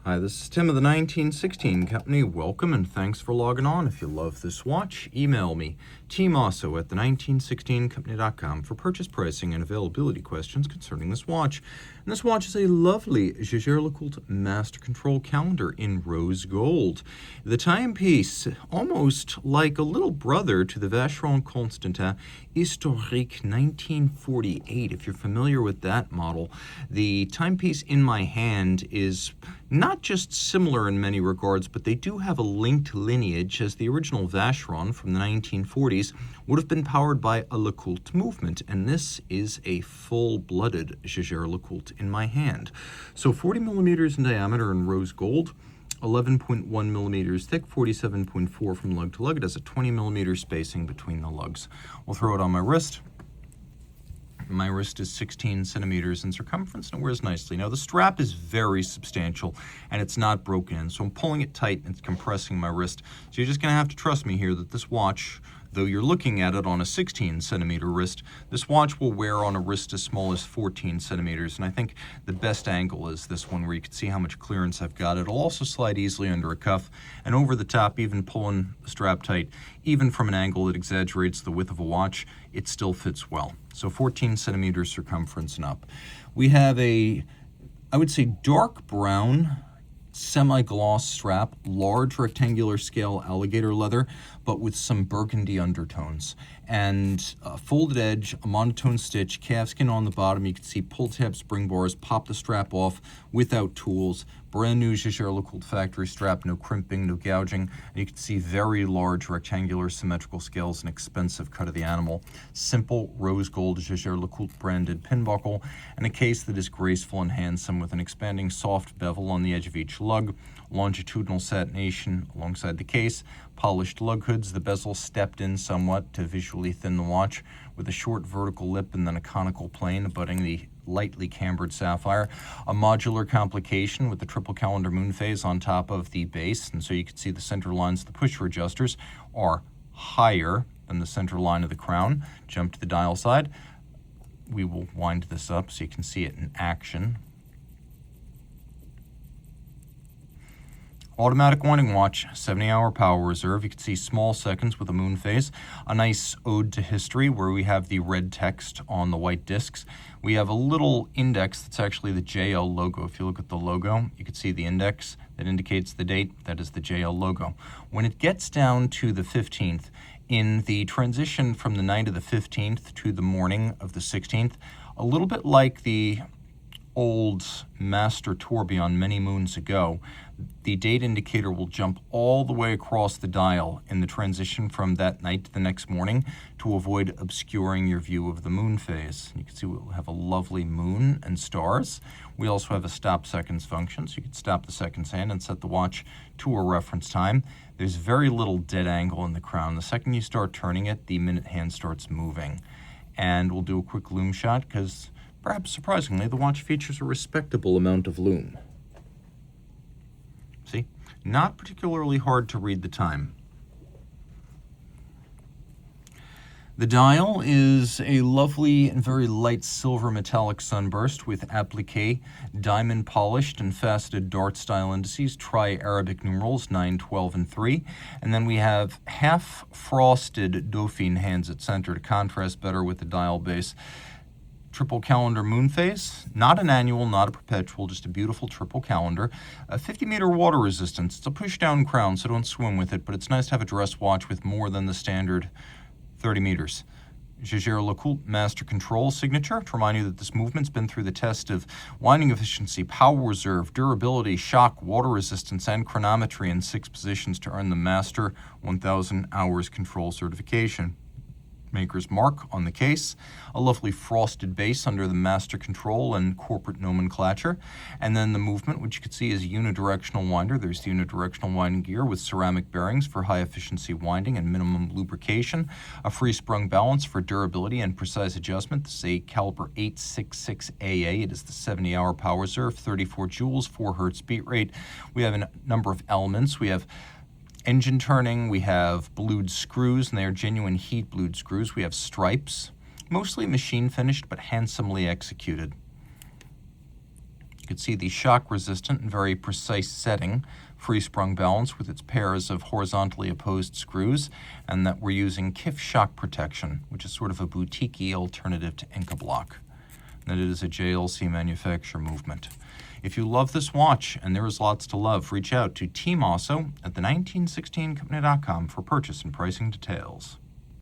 Hi, this is Tim of the 1916 Company. Welcome and thanks for logging on. If you love this watch, email me, Team Mosso at the1916company.com for purchase pricing and availability questions concerning this watch. And this watch is a lovely Jaeger-LeCoultre Master Control Calendar in rose gold. The timepiece, almost like a little brother to the Vacheron Constantin Historique 1948. If you're familiar with that model, the timepiece in my hand is not just similar in many regards, but they do have a linked lineage, as the original Vacheron from the 1940s would have been powered by a LeCoultre movement, and this is a full-blooded Jaeger-LeCoultre in my hand. So 40 millimeters in diameter in rose gold, 11.1 millimeters thick, 47.4 from lug to lug. It has a 20 millimeter spacing between the lugs. We'll throw it on my wrist. My wrist is 16 centimeters in circumference and it wears nicely. Now the strap is very substantial and it's not broken in, so I'm pulling it tight and it's compressing my wrist. So you're just going to have to trust me here that this watch, though you're looking at it on a 16 centimeter wrist, this watch will wear on a wrist as small as 14 centimeters. And I think the best angle is this one where you can see how much clearance I've got. It'll also slide easily under a cuff and over the top, even pulling the strap tight, even from an angle that exaggerates the width of a watch, it still fits well. So 14 centimeters circumference and up. We have a, I would say, dark brown semi-gloss strap, large rectangular scale alligator leather, but with some burgundy undertones. And a folded edge, a monotone stitch, calfskin on the bottom. You can see pull-tab spring bars, pop the strap off without tools. Brand new Jaeger-LeCoultre factory strap, no crimping, no gouging. And you can see very large rectangular symmetrical scales, an expensive cut of the animal. Simple rose gold Jaeger-LeCoultre branded pin buckle, and a case that is graceful and handsome with an expanding soft bevel on the edge of each lug, longitudinal satination alongside the case, polished lug hoods, the bezel stepped in somewhat to visually thin the watch, with a short vertical lip and then a conical plane abutting the lightly cambered sapphire, a modular complication with the triple calendar moon phase on top of the base, and so you can see the center lines of the pusher adjusters are higher than the center line of the crown. Jump to the dial side. We will wind this up so you can see it in action. Automatic winding watch, 70-hour power reserve. You can see small seconds with a moon phase. A nice ode to history where we have the red text on the white discs. We have a little index that's actually the JL logo. If you look at the logo, you can see the index that indicates the date. That is the JL logo. When it gets down to the 15th, in the transition from the night of the 15th to the morning of the 16th, a little bit like the old Master Tourbillon many moons ago, the date indicator will jump all the way across the dial in the transition from that night to the next morning to avoid obscuring your view of the moon phase. You can see we'll have a lovely moon and stars. We also have a stop seconds function, so you can stop the seconds hand and set the watch to a reference time. There's very little dead angle in the crown. The second you start turning it, the minute hand starts moving. And we'll do a quick loom shot because, perhaps surprisingly, the watch features a respectable amount of loom. See? Not particularly hard to read the time. The dial is a lovely and very light silver metallic sunburst with applique, diamond polished and faceted dart style indices, tri-Arabic numerals 9, 12, and 3. And then we have half frosted Dauphine hands at center to contrast better with the dial base. Triple calendar moon phase, not an annual, not a perpetual, just a beautiful triple calendar. A 50-meter water resistance. It's a push-down crown, so don't swim with it, but it's nice to have a dress watch with more than the standard 30 meters. Jaeger-LeCoultre Master Control signature, to remind you that this movement's been through the test of winding efficiency, power reserve, durability, shock, water resistance, and chronometry in 6 positions to earn the Master 1000 Hours Control certification. Maker's mark on the case, a lovely frosted base under the Master Control and corporate nomenclature, and then the movement, which you can see is a unidirectional winder. There's the unidirectional winding gear with ceramic bearings for high efficiency winding and minimum lubrication, a free sprung balance for durability and precise adjustment. This is a caliber 866AA. It is the 70-hour power reserve, 34 joules, 4 hertz beat rate. We have a number of elements. We have engine turning, we have blued screws, and they are genuine heat blued screws. We have stripes, mostly machine finished but handsomely executed. You can see the shock-resistant and very precise setting, free-sprung balance with its pairs of horizontally opposed screws, and that we're using KIF shock protection, which is sort of a boutique-y alternative to Inca Block. And that it is a JLC manufacturer movement. If you love this watch, and there is lots to love, reach out to Team Mosso at the 1916company.com for purchase and pricing details.